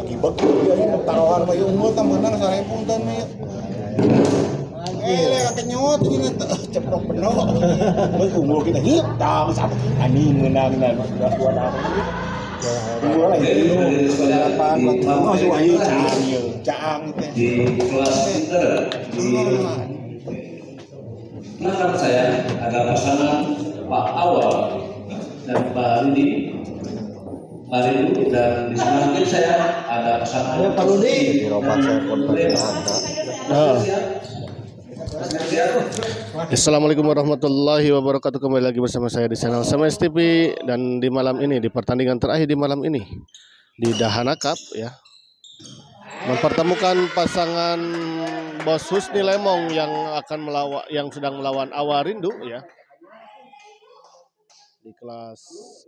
lagi betul dia ini taruhan mah unggul tah meunang 1000 punten nih. Kakek nyot ini ceprok penuh. Terus unggul kita hitam sama anjing menang dan dua nama. Unggul lagi itu harapan masuk aja caang teh. Di kelas kita nah saya ada pasangan Pak Awal dan Pak Rudi. Pak Rudi dan di sebelah saya ada pasangan Pak Rudi. Assalamualaikum warahmatullahi wabarakatuh. Kembali lagi bersama saya di channel Semes TV. Dan di malam ini, di pertandingan terakhir di malam ini di Dahana Cup ya, mempertemukan pasangan Bos Husni Lemong yang sedang melawan Awa Rindu ya, di kelas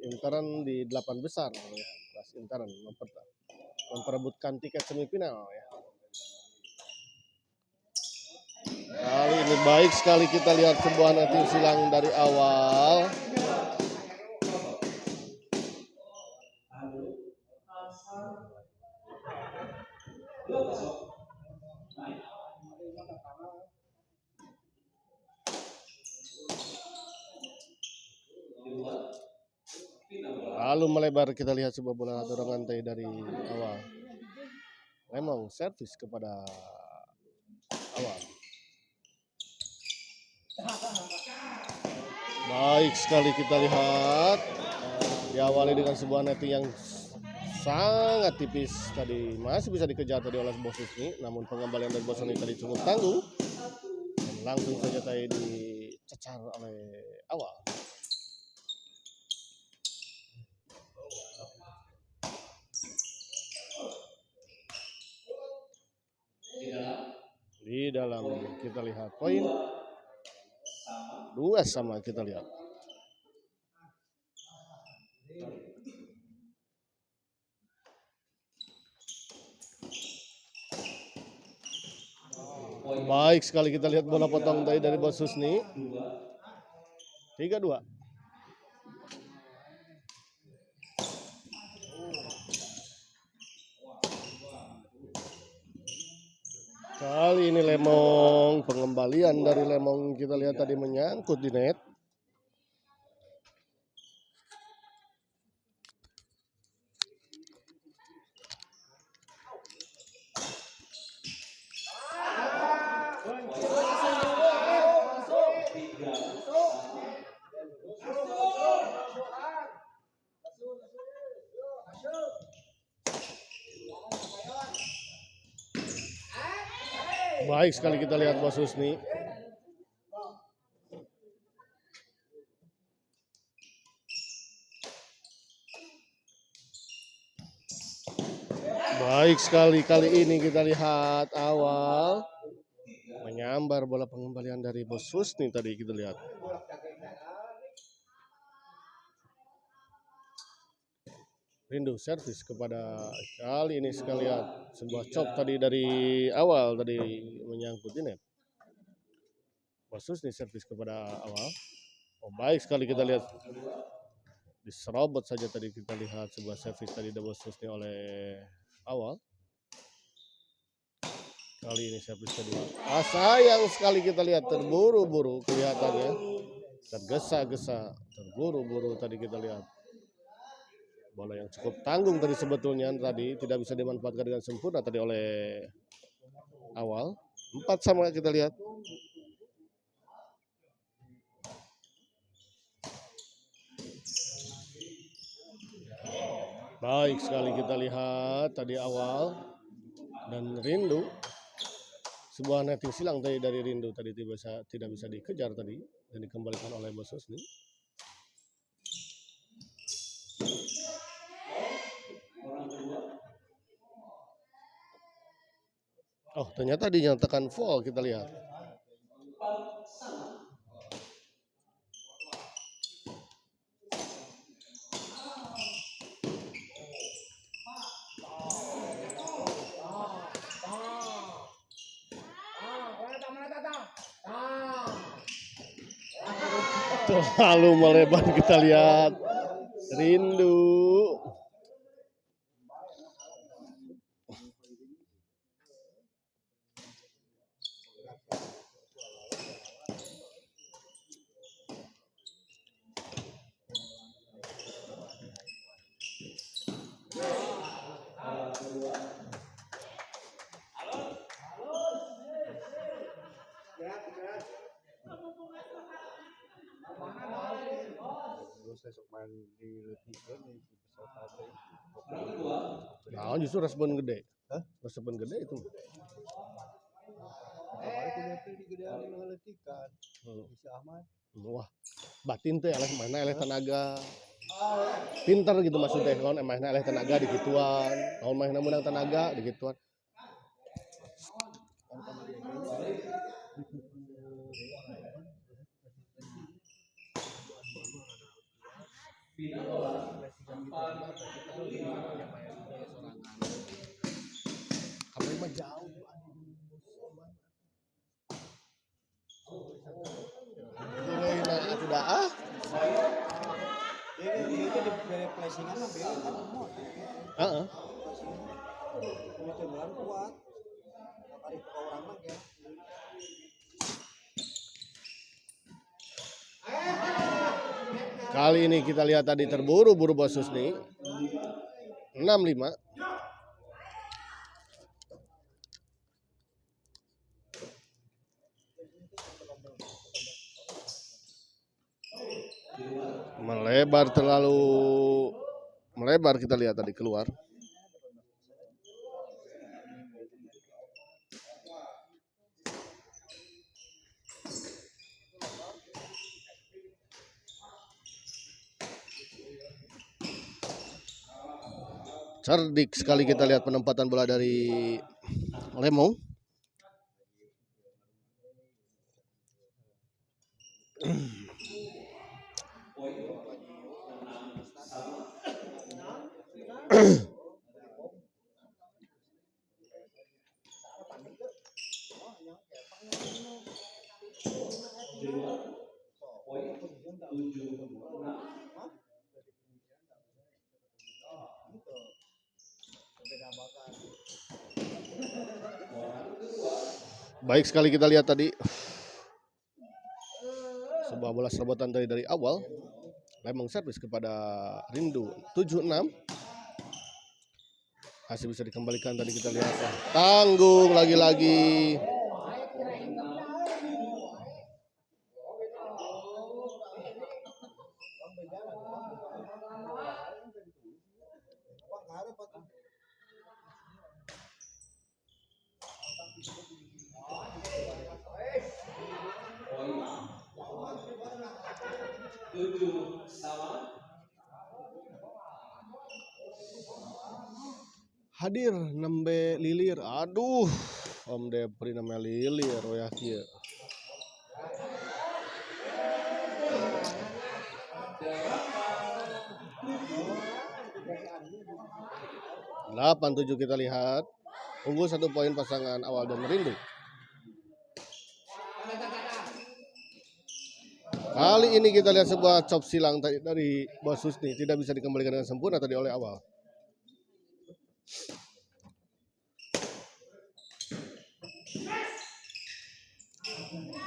intern di 8 besar ya, kelas intern memperebutkan tiket semifinal ya. Kali ini baik sekali kita lihat sebuah netting silang dari awal. Lalu melebar, kita lihat sebuah bola dorongan dari awal. Lemong servis kepada awal. Baik sekali kita lihat, diawali dengan sebuah netting yang sangat tipis tadi, masih bisa dikejar tadi oleh Bos Husni, namun pengembalian dari Bos Husni tadi cukup tangguh dan langsung saja tadi dicecar oleh awal. Di dalam kita lihat poin 2 sama, kita lihat. Baik sekali kita lihat bola potong tadi dari Bos Husni. 3-2. Kali ini Lemong, pengembalian dari Lemong kita lihat tadi menyangkut di net. Baik sekali kita lihat Bos Husni. Baik sekali kali ini kita lihat awal menyambar bola pengembalian dari Bos Husni tadi, kita lihat. Rindu servis kepada, kali ini sekalian sebuah chop tadi dari awal tadi menyangkut di net. Bos Husni servis kepada awal. Oh, baik sekali kita lihat, diserobot saja tadi, kita lihat sebuah servis tadi dari Bos Husni oleh awal. Kali ini servis tadi. Sayang sekali kita lihat, terburu-buru kelihatannya, tergesa-gesa, terburu-buru tadi kita lihat. Bola yang cukup tanggung tadi sebetulnya tadi tidak bisa dimanfaatkan dengan sempurna tadi oleh awal. 4 sama kita lihat. Baik sekali kita lihat tadi awal dan Rindu. Sebuah netting silang tadi dari Rindu tadi tidak bisa dikejar tadi dan dikembalikan oleh Bos Husni. Oh, ternyata dinyatakan foul, kita lihat. Terlalu melebar, kita lihat Rindu. besok main di Liga nih peserta teh. Nah, justru respon gede. Respon gede itu. Kemarin kuliah di gedean ngaletikan. Si Ahmad. Wah, batin teh eleh mana eleh tenaga. Pinter gitu maksudnya, kalau emangnya eleh tenaga di gituan, kalau main menang tenaga di gituan. Kami mah jauh. Nah, tidak ah. Dia di placingan mah beda kan mau. Heeh. Punya teguran kuat. Kali ke orang mah ya. Kali ini kita lihat tadi terburu-buru Bos Husni. 6-5. Melebar kita lihat tadi keluar. Cerdik sekali kita lihat penempatan bola dari Lemong. Baik sekali kita lihat tadi sebuah bola serobotan dari awal. Lemong servis kepada Rindu 7-6. Masih bisa dikembalikan tadi kita lihat. Tanggung lagi-lagi. Hadir nembe lilir. Aduh, Om Depri namanya lilir ya kieu. Delapan 7 kita lihat. Unggul 1 poin pasangan Awal dan Rindu. Kali ini kita lihat sebuah chop silang tadi dari Bos Husni, tidak bisa dikembalikan dengan sempurna tadi oleh Awal.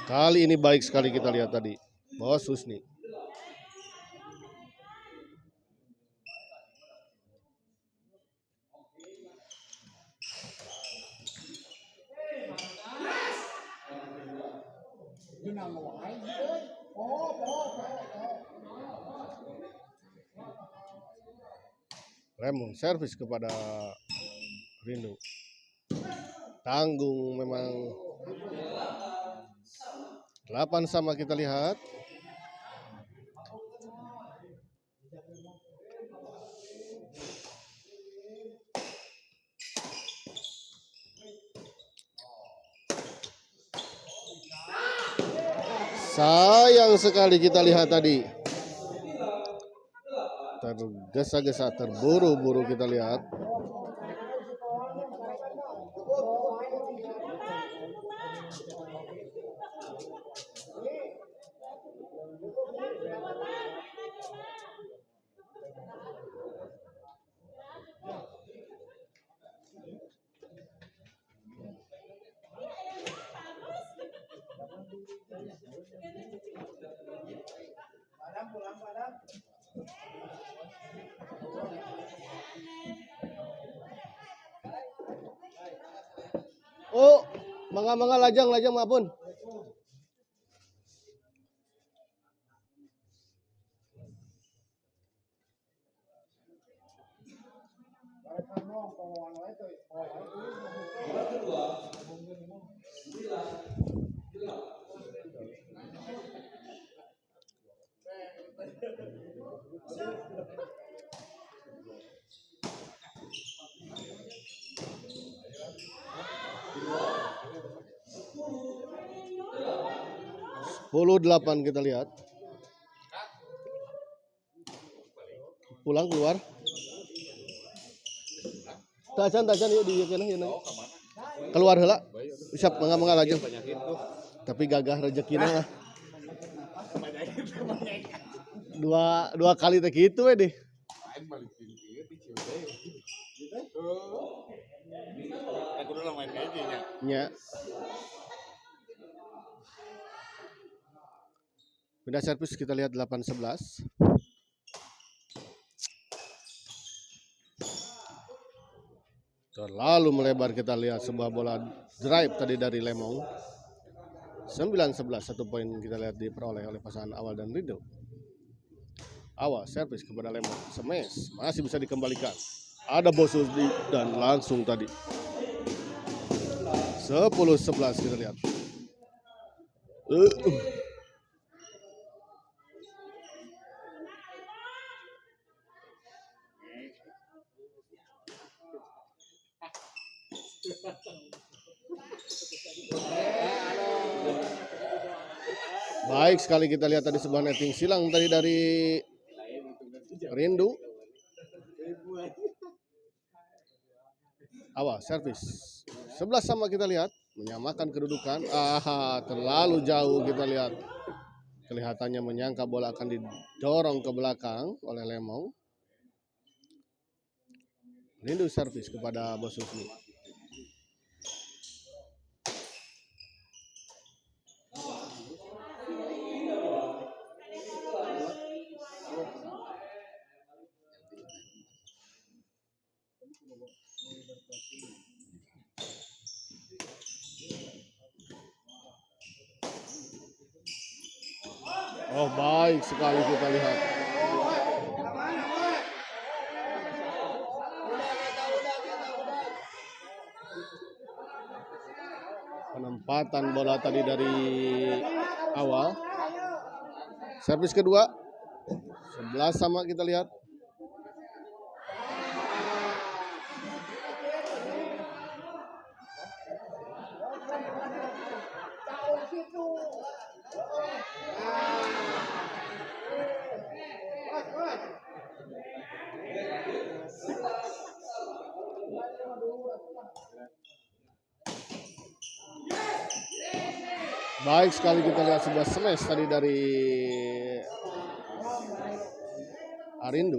Kali ini baik sekali kita lihat tadi Bos Husni. Lemong servis kepada Rindu. Tanggung memang 8 sama kita lihat. Sayang sekali kita lihat tadi. Tergesa-gesa, terburu-buru kita lihat. Oh, mangga lajang maafun. 10-8 kita lihat. Pulang keluar. Tacan yuk di keluar heula. Siap mangga lajeng. Tapi gagah rezekina. Dua kali teh kitu we deh. Nya. Pindah servis kita lihat 8-11. Terlalu melebar kita lihat sebuah bola drive tadi dari Lemong. 9-11, 1 poin kita lihat diperoleh oleh pasangan Awal dan Rindu. Awal servis kepada Lemong, smash masih bisa dikembalikan. Ada Bosusni dan langsung tadi 10-11 kita lihat. Baik sekali kita lihat tadi sebuah netting silang tadi dari Rindu. Awal servis 11 sama kita lihat, menyamakan kedudukan. Terlalu jauh kita lihat. Kelihatannya menyangka bola akan didorong ke belakang oleh Lemong. Rindu servis kepada Bosusni. Oh, baik sekali kita lihat. Penempatan bola tadi dari Awal. Servis kedua 11 sama kita lihat. Baik sekali kita lihat sebuah smash tadi dari Arindu.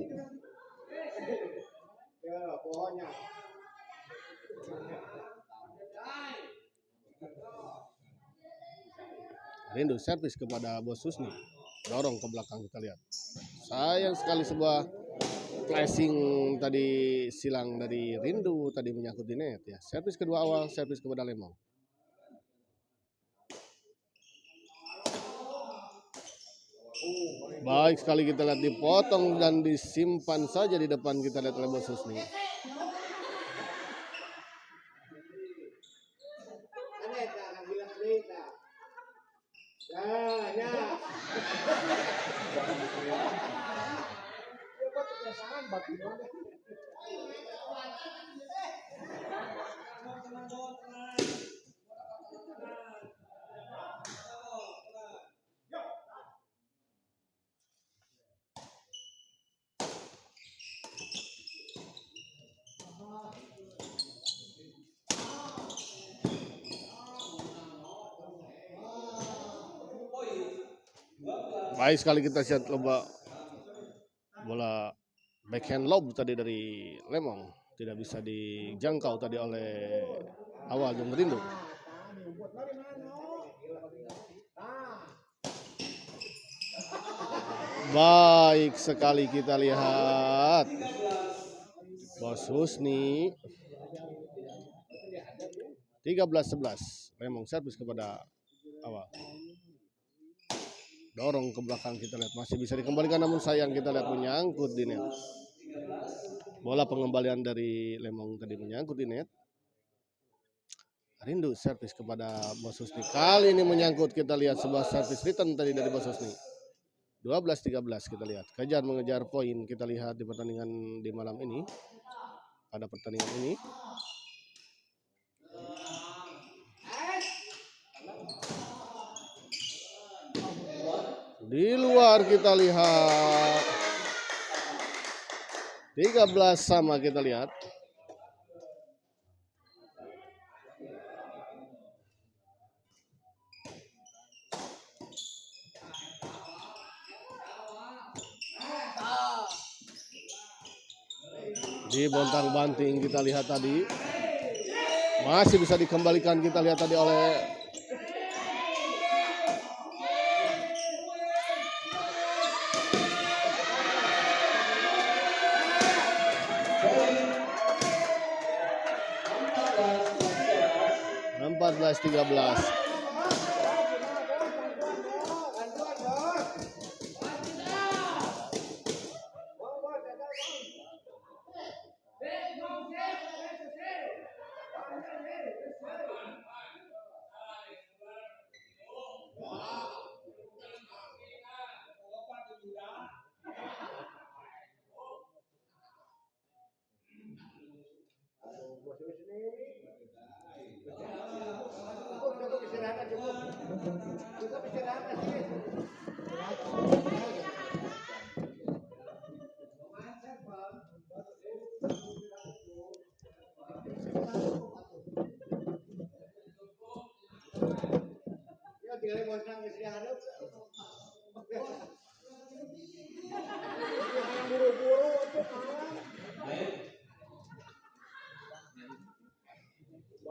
Rindu servis kepada Bosusni. Dorong ke belakang kita lihat. Sayang sekali sebuah flashing tadi silang dari Rindu tadi menyangkut di net ya. Servis kedua Awal, servis kepada Lemong. Baik sekali kita lihat dipotong dan disimpan saja di depan kita lihat oleh Bosusni. Baik sekali kita lihat bola backhand lob tadi dari Lemong. Tidak bisa dijangkau tadi oleh Awal dan Rindu. Baik sekali kita lihat Bosusni 13-11. Lemong servis kepada Awal. Dorong ke belakang kita lihat masih bisa dikembalikan namun sayang kita lihat menyangkut di net. Bola pengembalian dari Lemong tadi menyangkut di net. Rindu servis kepada Bos Husni. Kali ini menyangkut, kita lihat sebuah servis return tadi dari Bos Husni. 12-13 kita lihat. Kejar mengejar poin kita lihat di pertandingan di malam ini. Pada pertandingan ini. Di luar kita lihat 13 sama kita lihat. Di bontang banting kita lihat tadi. Masih bisa dikembalikan kita lihat tadi oleh Belas 13.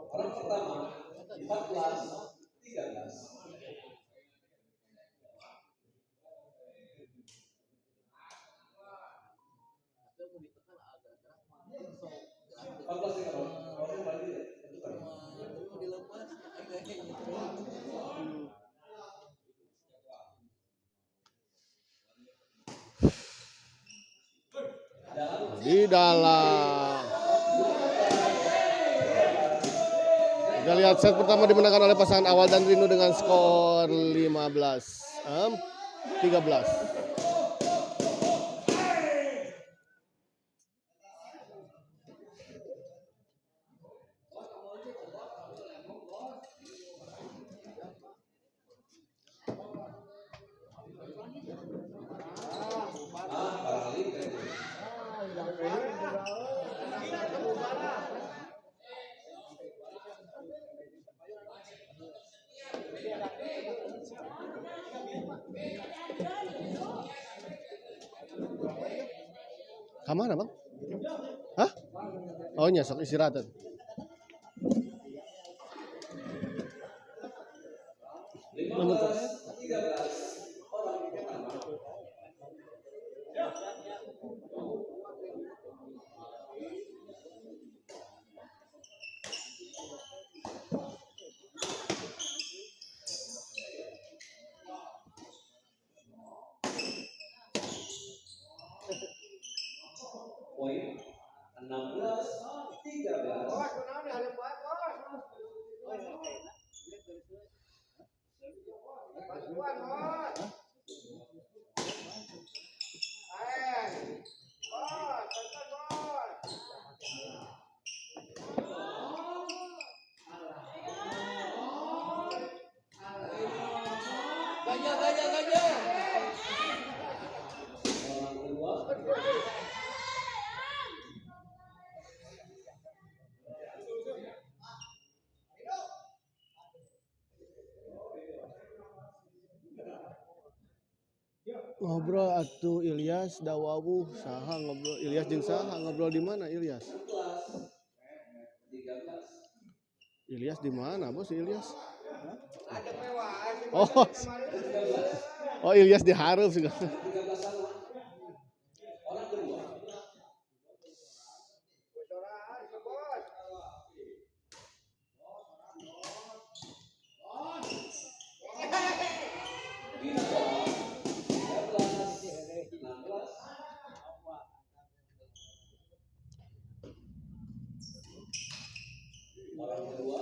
Orang pertama 14-13. Di dalam. Kita lihat set pertama dimenangkan oleh pasangan Awal dan Rindu dengan skor 15-13. Kamana bang? Hah? Oh nyesok istirahat. Poin 16-13. Ngobrol atuh Ilyas Dawawu saha ngobrol Ilyas jeung saha ngobrol di mana Ilyas? Ilyas di mana bos Ilyas? Oh, oh Ilyas diharap sih. Orang kedua.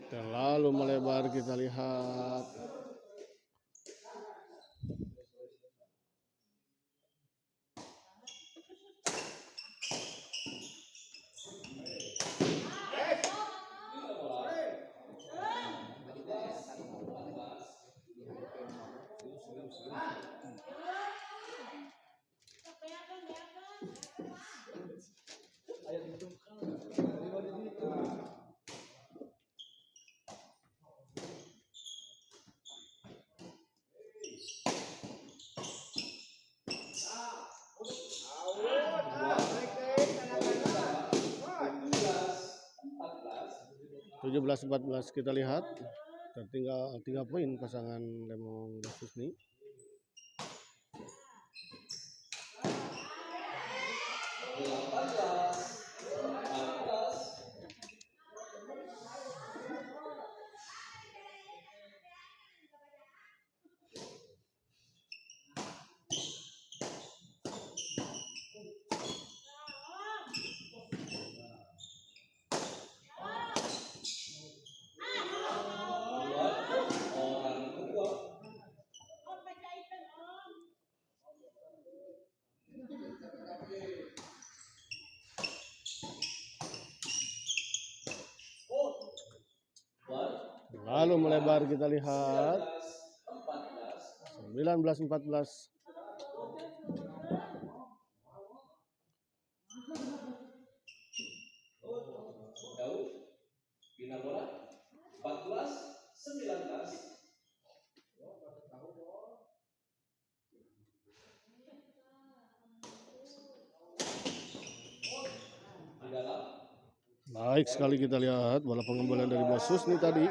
Terlalu melebar, kita lihat. Belas 14 kita lihat, tertinggal 3 poin pasangan Lemong dan Susni. Lalu melebar, kita lihat 19-14. Bina bola 14-19. Baik sekali kita lihat bola pengembalian dari Bos Susni tadi.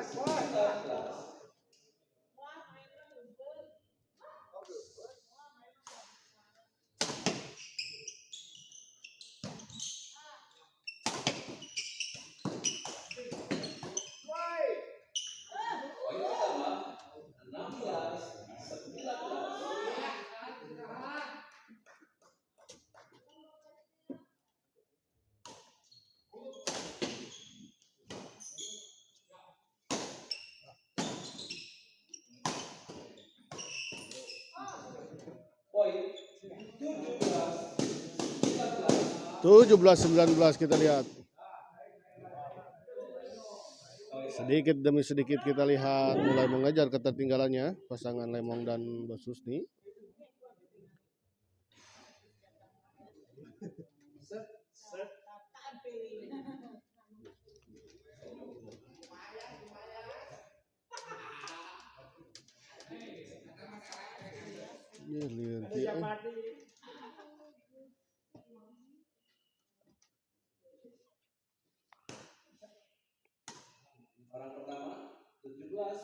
Poin 17-19 kita lihat. Sedikit demi sedikit kita lihat mulai mengejar ketertinggalannya pasangan Lemong dan Bos Susni. Orang pertama 17-19.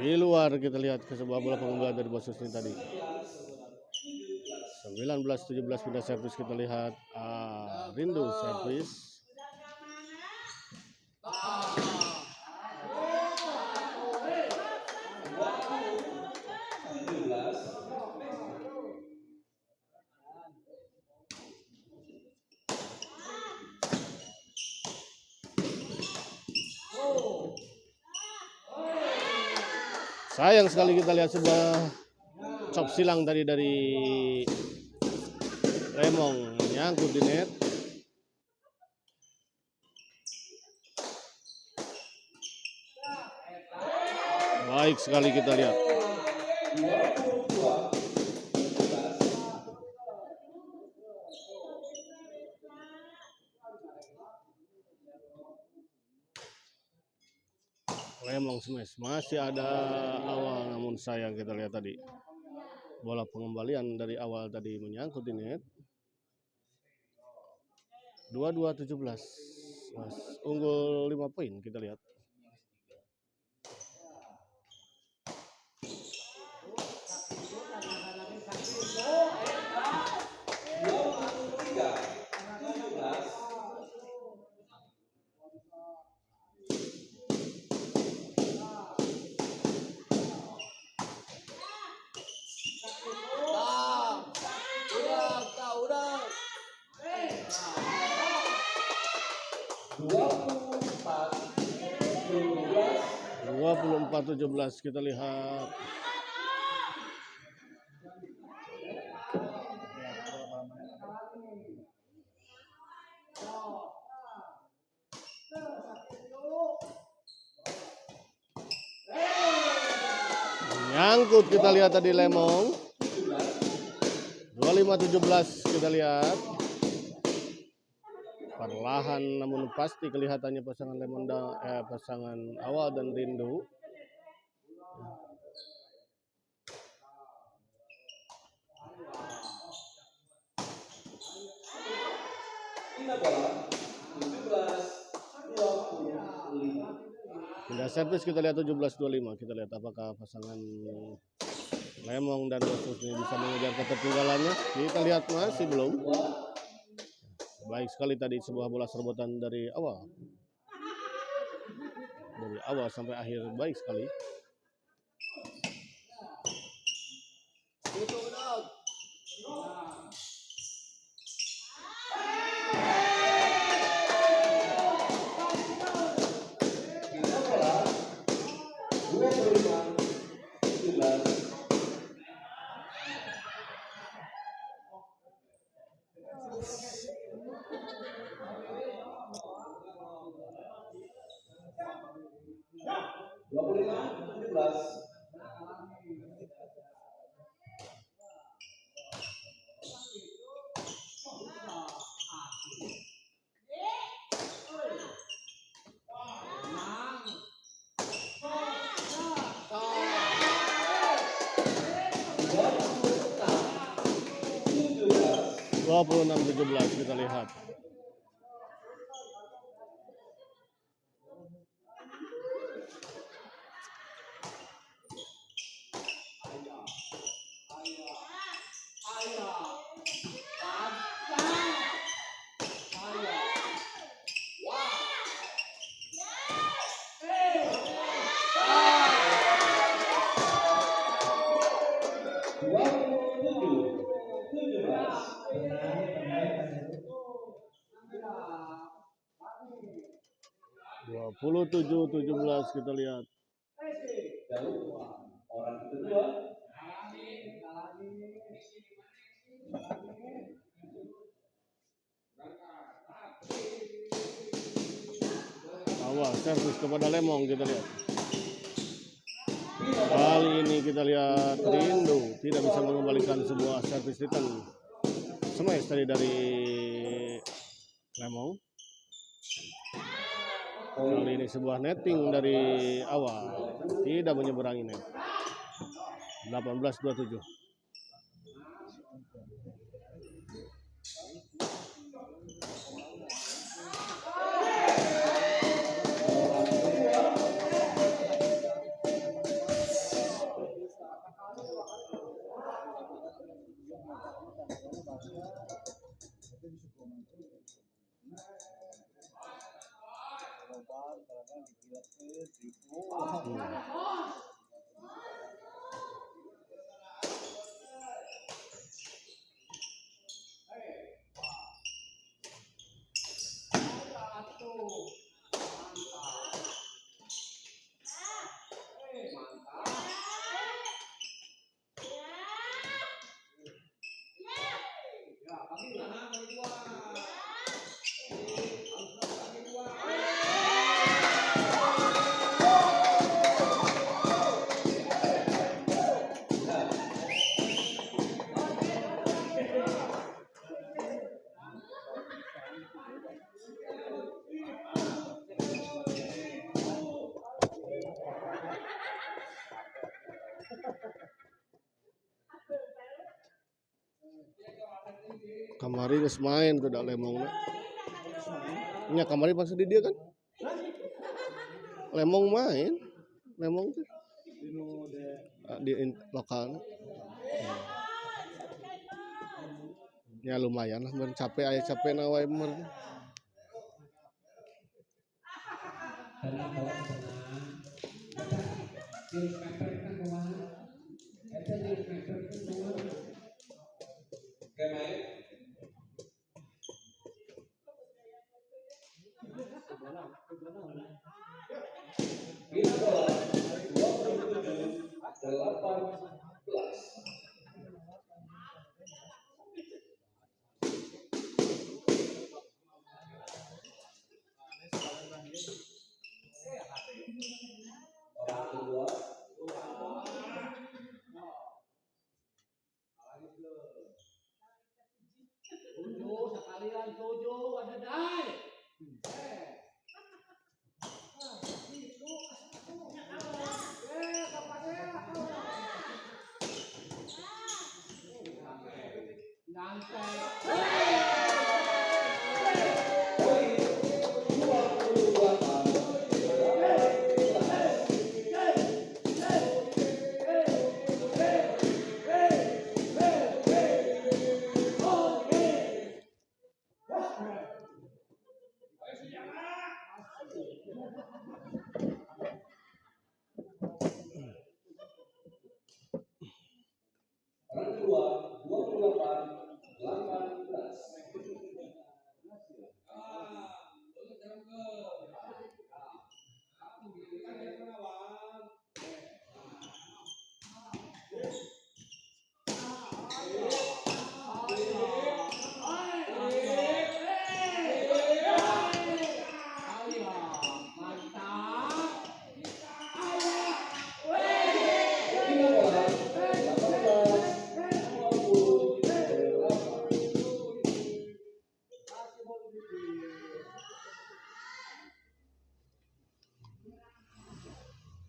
Di luar kita lihat ke sebuah bola pengembalian dari Bos Susni tadi. 19-17 pindah servis kita lihat. Rindu servis. Sayang sekali kita lihat sebuah chop silang tadi dari Lemong nyangkut di net. Baik sekali kita lihat. Lemong smash masih ada awal, namun sayang kita lihat tadi bola pengembalian dari awal tadi menyangkut di net. 22-17, unggul 5 poin kita lihat. Dua 24-17 kita lihat. Nyangkut kita lihat tadi Lemong. 25-17 kita lihat. Perlahan namun pasti kelihatannya pasangan Lemon pasangan Awal dan Rindu. Pindah servis kita lihat 17-25. Kita lihat apakah pasangan Lemong dan Wasus ini bisa mengejar ketertinggalannya. Kita lihat masih belum. Baik sekali tadi sebuah bola serobotan dari awal. Dari awal sampai akhir baik sekali. Dua 26-17 kita lihat. Puluh 27-17 kita lihat. Awal servis kepada Lemong kita lihat. Kali ini kita lihat Rindu tidak bisa mengembalikan sebuah servis return smash tadi dari Lemong. Kali ini sebuah netting dari awal, tidak menyeberangi net. 18-27. Kamari geus main tuh da Lemong. Nya kamari pas di dia kan. Lemong main. Lemong tuh di lokal. Ya lumayan lah, capek aya capek na wae bener.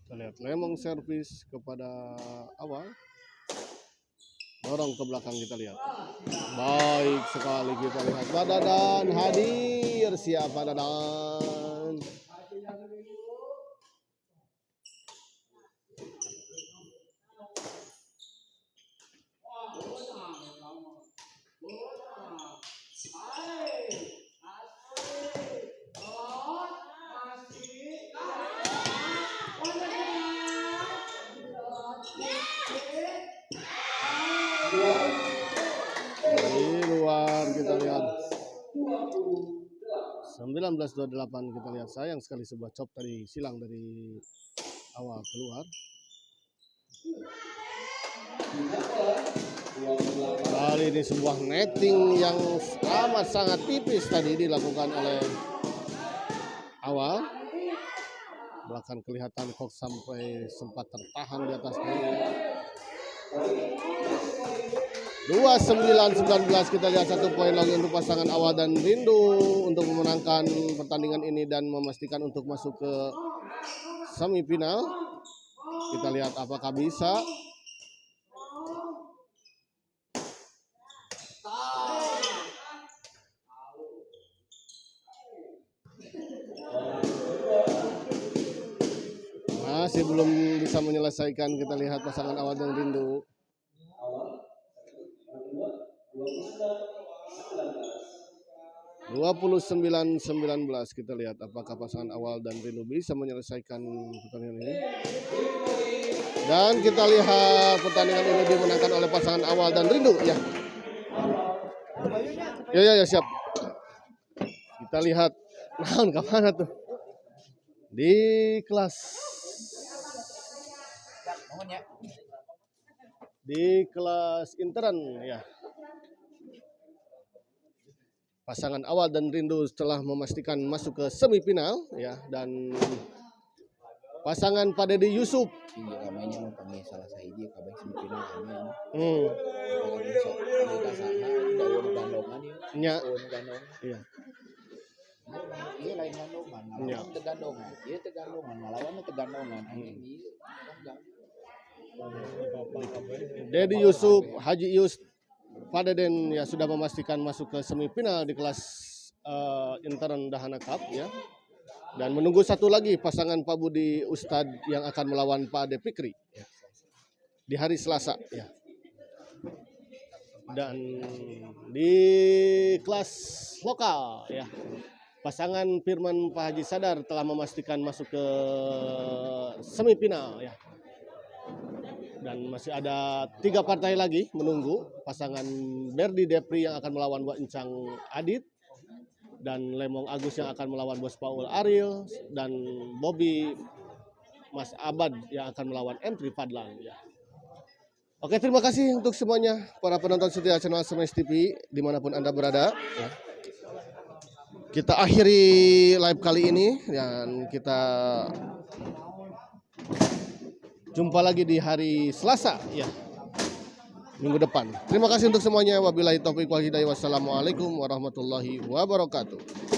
Kita lihat Lemong servis kepada awal. Dorong ke belakang kita lihat. Baik sekali kita lihat. Pak Dadan hadir. Siapa Dadan? Di luar kita lihat 19-28 kita lihat. Sayang sekali sebuah chop tadi silang dari awal keluar. Kali ini sebuah netting yang amat sangat tipis tadi dilakukan oleh awal. Bahkan kelihatan kok sampai sempat tertahan di atasnya. 29-19 kita lihat 1 poin lagi untuk pasangan Awal dan Rindu untuk memenangkan pertandingan ini dan memastikan untuk masuk ke semifinal. Kita lihat apakah bisa. Masih belum bisa menyelesaikan. Kita lihat pasangan Awal dan Rindu. 29-19 kita lihat apakah pasangan Awal dan Rindu bisa menyelesaikan pertandingan ini. Dan kita lihat pertandingan ini dimenangkan oleh pasangan Awal dan Rindu ya. Ya siap. Kita lihat naon ke mana tuh. Di kelas intern ya. Pasangan Awal dan Rindu setelah memastikan masuk ke semifinal ya, dan pasangan Pak Dedi Yusuf. Iya kamanya mau panggil salah sahiji kabeh semifinal amin. Iya. Iya lain gandongan, Iya. ngalawan tegandongan, iya tegandongan, ngalawan tegandongan, anjing iya, enggak. Dedi Yusuf, Haji Yus, Fadeden ya sudah memastikan masuk ke semifinal di kelas intern Dahana Cup ya. Dan menunggu satu lagi pasangan Pak Budi Ustadz yang akan melawan Pak Ade Fikri ya. Di hari Selasa ya. Dan di kelas lokal ya, pasangan Firman Pak Haji Sadar telah memastikan masuk ke semifinal ya. Dan masih ada 3 partai lagi menunggu, pasangan Berdi Depri yang akan melawan Wak Encang Adit, dan Lemong Agus yang akan melawan Bos Paul Ariel, dan Bobby Mas Abad yang akan melawan M3 Fadlan ya. Oke, terima kasih untuk semuanya para penonton setia channel Smash TV dimanapun Anda berada ya. Kita akhiri live kali ini dan kita jumpa lagi di hari Selasa ya, minggu depan. Terima kasih untuk semuanya. Wabillahi taufiq wal hidayah. Wassalamualaikum warahmatullahi wabarakatuh.